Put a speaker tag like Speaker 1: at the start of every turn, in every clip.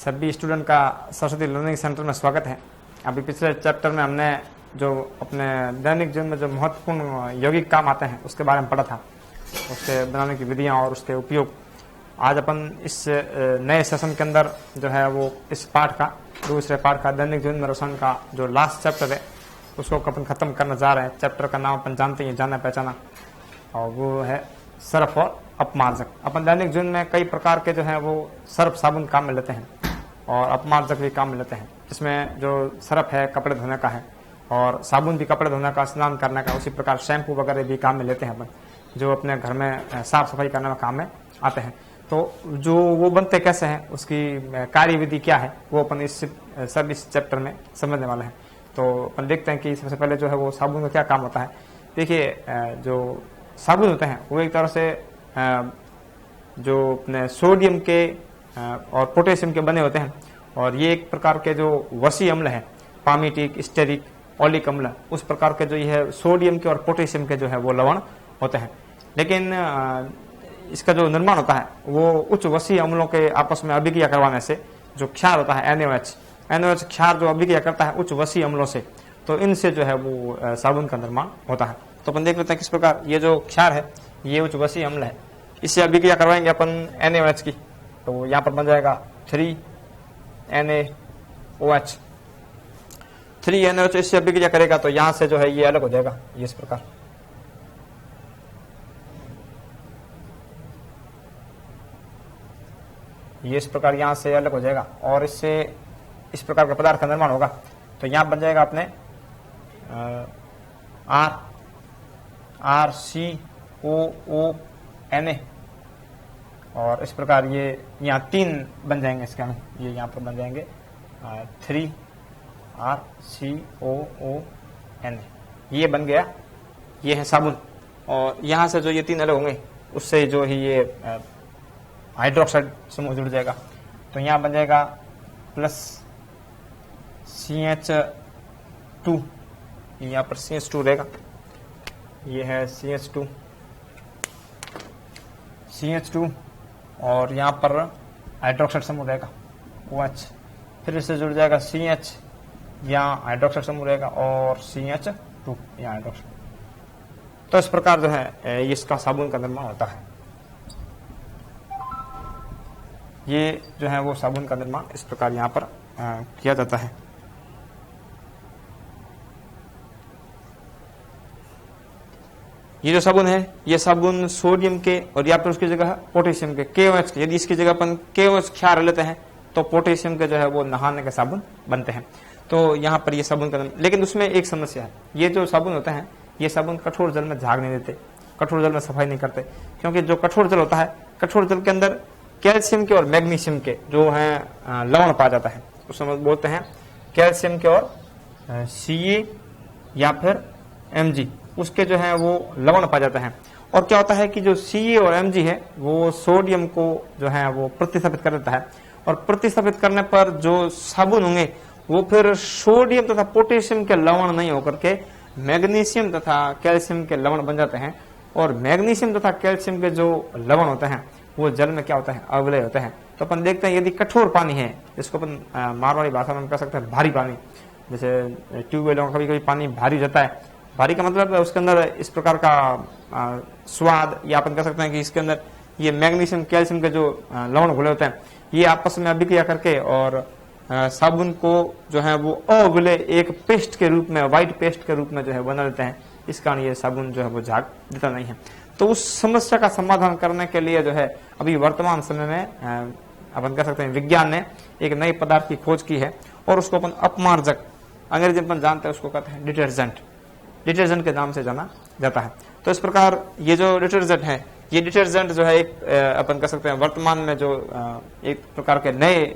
Speaker 1: सभी स्टूडेंट का Saraswati learning centre में स्वागत है। अभी पिछले चैप्टर में हमने जो अपने दैनिक जीवन में जो महत्वपूर्ण यौगिक काम आते हैं उसके बारे में पढ़ा था, उसके बनाने की विधियां और उसके उपयोग। आज अपन इस नए सेशन के अंदर जो है वो इस पाठ का दूसरे पाठ का दैनिक जीवन में रसायन का जो लास्ट चैप्टर है उसको अपन खत्म करने जा रहे हैं। चैप्टर का नाम अपन जानते हैं, जाना पहचाना, और वो है सर्फ और अपमार्जक। अपन दैनिक जीवन में कई प्रकार के जो है वो सर्फ साबुन काम में लेते हैं और अपमार्जक भी काम में लेते हैं। इसमें जो सर्फ है कपड़े धोने का है और साबुन भी कपड़े धोने का, स्नान करने का। उसी प्रकार शैम्पू वगैरह भी काम में लेते हैं अपन, जो अपने घर में साफ सफाई करने में काम में आते हैं। तो जो वो बनते कैसे हैं, उसकी कार्य विधि क्या है, वो अपन इस चैप्टर में समझने वाले हैं। तो अपन देखते हैं कि सबसे पहले जो है वो साबुन का क्या काम होता है। देखिए, जो साबुन होते हैं वो एक तरह से जो अपने सोडियम के और पोटेशियम के बने होते हैं, और ये एक प्रकार के जो वसी अम्ल है, पामीटिक, स्टेरिक, ओलिक अम्ल, उस प्रकार के जो ये है सोडियम के और पोटेशियम के जो है वो लवण होते हैं। लेकिन इसका जो निर्माण होता है वो उच्च वसी अम्लों के आपस में अभिक्रिया करवाने से जो क्षार होता है NaOH क्षार जो अभिक्रिया करता है उच्च वसी अम्लों से, तो इनसे जो है वो साबुन का निर्माण होता है। तो अपन देख लेते हैं किस प्रकार ये जो क्षार है ये उच्च वसी अम्ल है, इससे अभिक्रिया करवाएंगे अपन NaOH की। तो यहाँ पर बन जाएगा 3NaOH। 3NaOH इससे अभिक्रिया करेगा तो यहाँ से जो है ये अलग हो जाएगा, ये इस प्रकार। ये इस प्रकार यहाँ से अलग हो जाएगा और इससे इस प्रकार का पदार्थ का निर्माण होगा। तो यहाँ बन जाएगा अपने RCOONA, और इस प्रकार ये यहाँ 3 बन जाएंगे इसके अणु। ये यहाँ पर बन जाएंगे 3RCOONA, ये बन गया, ये है साबुन। और यहाँ से जो ये 3 अलग होंगे उससे जो ही ये हाइड्रोक्साइड समूह जुड़ जाएगा। तो यहाँ बन जाएगा प्लस CH2, यहाँ पर CH2 रहेगा, ये है CH2 और यहाँ पर हाइड्रोक्साइड समूह रहेगा OH, फिर इससे जुड़ जाएगा CH, यहाँ हाइड्रोक्साइड समूह रहेगा और CH2 यहाँ हाइड्रोक्साइड। तो इस प्रकार जो है इसका साबुन का निर्माण होता है। ये जो है वो साबुन का निर्माण इस प्रकार यहाँ पर किया जाता है। ये जो साबुन है ये साबुन सोडियम के और या फिर उसकी जगह पोटेशियम के KOH के, यदि इसकी जगह अपन KOH क्षार लेते हैं तो पोटेशियम के जो है वो नहाने के साबुन बनते हैं। तो यहाँ पर ये साबुन का, लेकिन उसमें एक समस्या है, ये जो साबुन होते हैं ये साबुन कठोर जल में झाग नहीं देते, कठोर जल में सफाई नहीं करते, क्योंकि जो कठोर जल होता है, कठोर जल के अंदर कैल्शियम के और मैग्नीशियम के जो है लवण पाया जाता है, उसमें बोलते हैं कैल्शियम के और Ca या फिर Mg, उसके जो है वो लवण पाया जाता है। और क्या होता है कि जो Ca और Mg है वो सोडियम को जो है वो प्रतिस्थापित कर देता है, और प्रतिस्थापित करने पर जो साबुन होंगे वो फिर सोडियम तथा पोटेशियम के लवण नहीं होकर के मैग्नीशियम तथा कैल्शियम के लवण बन जाते हैं। और मैग्नीशियम तथा कैल्शियम के जो लवण होते हैं वो जल में क्या होता है, अवलय होते हैं। तो अपन देखते हैं यदि कठोर पानी है, जिसको अपन मारवाड़ी भाषा में कह सकते हैं भारी पानी, जैसे ट्यूबवेलों का कभी कभी पानी भारी जाता है, भारी का मतलब उसके अंदर इस प्रकार का स्वाद, या अपन कह सकते हैं कि इसके अंदर ये मैग्नीशियम कैल्शियम के जो लवण घुले होते हैं ये आपस में अभिक्रिया करके और साबुन को जो है वो अवलय एक पेस्ट के रूप में, व्हाइट पेस्ट के रूप में जो है बना देते हैं। इस कारण ये साबुन जो है वो झाग देता नहीं है। तो उस समस्या का समाधान करने के लिए जो है अभी वर्तमान समय में अपन कह सकते हैं विज्ञान ने एक नए पदार्थ की खोज की है, और उसको अपन अपमार्जक, अंग्रेजी में अपन जानते हैं उसको कहते हैं डिटर्जेंट के नाम से जाना जाता है। तो इस प्रकार ये जो डिटर्जेंट है, ये डिटर्जेंट जो है एक अपन कह सकते हैं वर्तमान में जो एक प्रकार के नए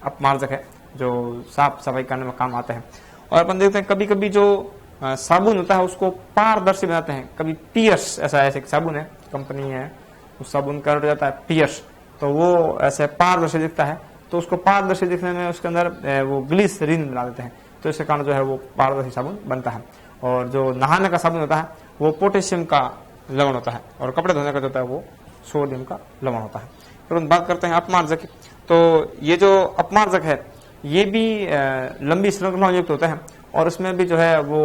Speaker 1: अपमार्जक है जो साफ सफाई करने में काम आते हैं। और अपन देखते हैं कभी कभी जो साबुन होता है उसको पारदर्शी बनाते हैं। कभी पियर्स, ऐसा एक साबुन है, कंपनी है, उस साबुन का रट जाता है पियर्स, तो वो ऐसे पारदर्शी दिखता है, तो उसको पारदर्शी दिखने में उसके अंदर वो ग्लिसरीन मिला देते हैं, तो इसके कारण जो है वो पारदर्शी साबुन बनता है। और जो नहाने का साबुन होता है वो पोटेशियम का लवण होता है, और कपड़े धोने का जो होता है वो सोडियम का लवण होता है। फिर हम बात करते हैं अपमार्जक की। तो ये जो अपमार्जक है ये भी लंबी श्रृंखला युक्त होता है और उसमें भी जो है वो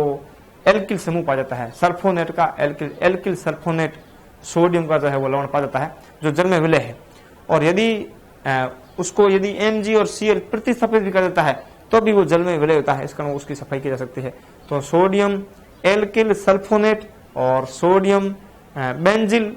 Speaker 1: एल्किल समूह पा जाता है। सल्फोनेट का एल्किल सल्फोनेट सोडियम का जो है वो लवण पा जाता है जो जल में विलय है। और यदि उसको यदि Mg और Cl प्रतिस्थापित भी कर देता है तो भी वो जल में विलय होता है, इस कारण उसकी सफाई की जा सकती है। तो सोडियम एल्किल सल्फोनेट और सोडियम बेंजिल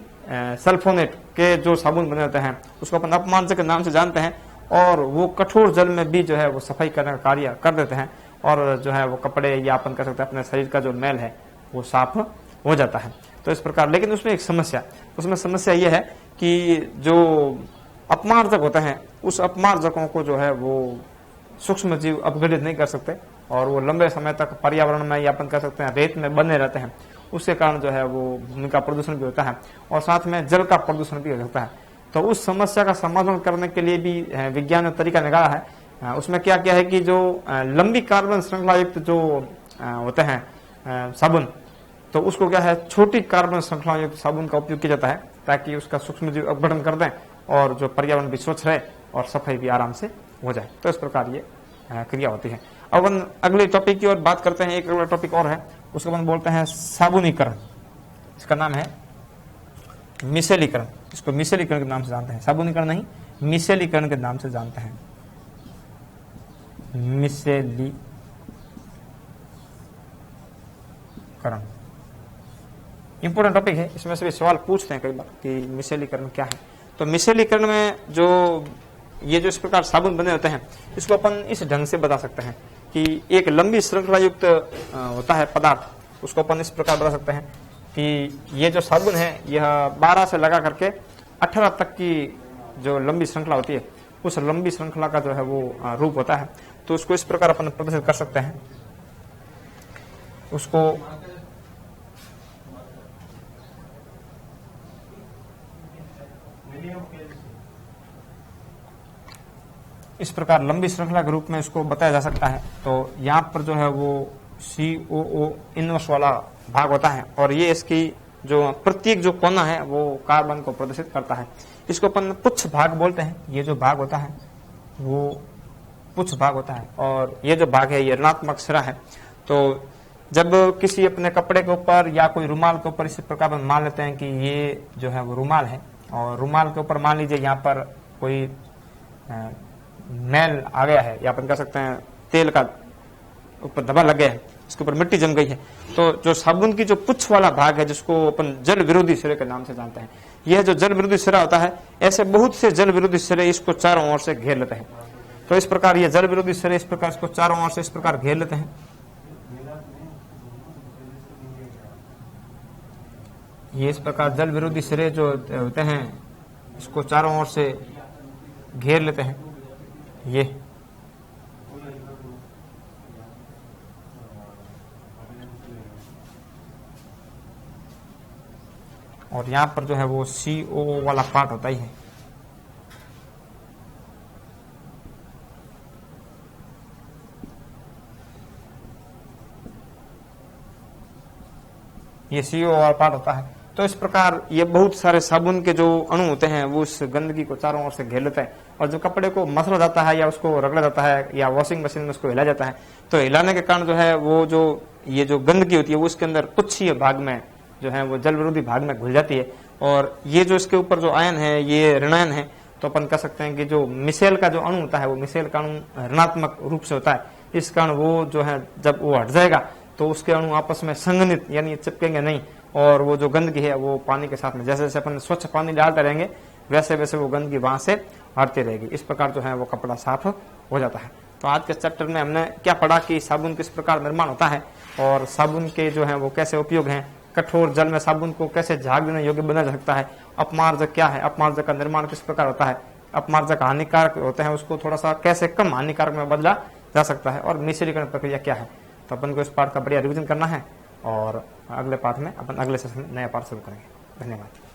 Speaker 1: सल्फोनेट के जो साबुन बने होते हैं उसको अपन अपमार्जक के नाम से जानते हैं और वो कठोर जल में भी जो है वो सफाई करने का कार्य कर देते हैं और जो है वो कपड़े या अपन कह सकते हैं अपने शरीर का जो मैल है वो साफ हो जाता है। तो इस प्रकार, लेकिन उसमें एक समस्या, उसमें समस्या ये है कि जो अपमार्जक होते हैं उस अपमार्जकों को जो है वो सूक्ष्म जीव अपघटित नहीं कर सकते और वो लंबे समय तक पर्यावरण में या अपन कह सकते हैं रेत में बने रहते हैं। उसके कारण जो है वो भूमि का प्रदूषण भी होता है और साथ में जल का प्रदूषण भी हो सकता है। तो उस समस्या का समाधान करने के लिए भी विज्ञान ने तरीका निकाला है। उसमें क्या क्या है कि जो लंबी कार्बन श्रृंखला युक्त जो होते हैं साबुन, तो उसको क्या है छोटी कार्बन श्रृंखला युक्त साबुन का उपयोग किया जाता है ताकि उसका सूक्ष्मजीव अपघटन कर दें और जो पर्यावरण भी स्वच्छ रहे और सफाई भी आराम से हो जाए। तो इस प्रकार ये क्रिया होती है। अब अपन अगले टॉपिक की ओर बात करते हैं। एक अगला टॉपिक और है, उसको अपन बोलते हैं साबुनीकरण। इसका नाम है मिसेलीकरण। इसको मिसेलीकरण के नाम से जानते हैं, साबुनीकरण नहीं, मिसेलीकरण के नाम से जानते हैं। मिसेलीकरण इंपोर्टेंट टॉपिक है, इसमें से भी सवाल पूछते हैं कई बार कि मिसेलीकरण क्या है। तो मिसेलीकरण में जो ये जो इस प्रकार साबुन बने होते हैं इसको अपन इस ढंग से बता सकते हैं कि एक लंबी श्रृंखला युक्त होता है पदार्थ, उसको अपन इस प्रकार बता सकते हैं कि ये जो साबुन है यह 12 से लगा करके 18 तक की जो लंबी श्रृंखला होती है उस लंबी श्रृंखला का जो है वो रूप होता है। तो उसको इस प्रकार अपन प्रदर्शित कर सकते हैं। उसको इस प्रकार लंबी श्रृंखला के रूप में इसको बताया जा सकता है। तो यहाँ पर जो है वो COO इनवर्स वाला भाग होता है और ये इसकी जो प्रत्येक जो कोना है वो कार्बन को प्रदर्शित करता है। इसको अपन पुच्छ भाग बोलते हैं। ये जो भाग होता है वो पुच्छ भाग होता है और ये जो भाग है ये ऋणात्मक सिरा है। तो जब किसी अपने कपड़े के ऊपर या कोई रुमाल के ऊपर इस प्रकार मान लेते हैं कि ये जो है वो रुमाल है और रुमाल के ऊपर मान लीजिए यहाँ पर कोई मैल आ गया है या अपन कह सकते हैं तेल का ऊपर धब्बा लग गया है, इसके ऊपर मिट्टी जम गई है, तो जो साबुन की जो पुच्छ वाला भाग है जिसको अपन जल विरोधी सिरे के नाम से जानते हैं, यह जो जल विरोधी सिरा होता है ऐसे बहुत से जल विरोधी सिरे इसको चारों ओर से घेर लेते हैं। तो इस प्रकार ये जल विरोधी सिरे इस प्रकार इसको चारों ओर से इस प्रकार घेर लेते हैं। ये इस प्रकार जल विरोधी सिरे जो होते हैं इसको चारों ओर से घेर लेते हैं। ये और यहां पर जो है वो COO वाला पार्ट होता ही है। ये CO वाला पार्ट होता है। तो इस प्रकार ये बहुत सारे साबुन के जो अणु होते हैं वो उस गंदगी को चारों ओर से घेर लेते हैं और जो कपड़े को मसला जाता है या उसको रगड़ा जाता है या वॉशिंग मशीन में उसको हिला जाता है तो हिलाने के कारण जो है वो जो ये जो गंदगी होती है वो उसके अंदर पुच्छीय भाग में जो है वो जल विरोधी भाग में घुल जाती है और ये जो इसके ऊपर जो आयन है ये ऋणायन है। तो अपन कह सकते हैं कि जो मिसेल का जो अणु होता है वो मिसेल का अणु ऋणात्मक रूप से होता है। इस कारण वो जो है जब वो हट जाएगा तो उसके अणु आपस में संघनित यानी चिपकेंगे नहीं और वो जो गंदगी है वो पानी के साथ में जैसे जैसे अपन स्वच्छ पानी डालते रहेंगे वैसे वैसे वो गंदगी वहां से हटती रहेगी। इस प्रकार जो है वो कपड़ा साफ हो जाता है। तो आज के चैप्टर में हमने क्या पढ़ा कि साबुन किस प्रकार निर्माण होता है और साबुन के जो है वो कैसे उपयोग हैं, कठोर जल में साबुन को कैसे झाग देने योग्य बनाया जा सकता है, अपमार्जक क्या है, अपमार्जक का निर्माण किस प्रकार होता है, अपमार्जक हानिकारक होते हैं उसको थोड़ा सा कैसे कम हानिकारक में बदला जा सकता है और मिश्रीकरण प्रक्रिया क्या है। तो अपन को इस पाठ का बढ़िया रिविजन करना है और अगले पाठ में अपन अगले सेशन नया पाठ शुरू करेंगे। धन्यवाद।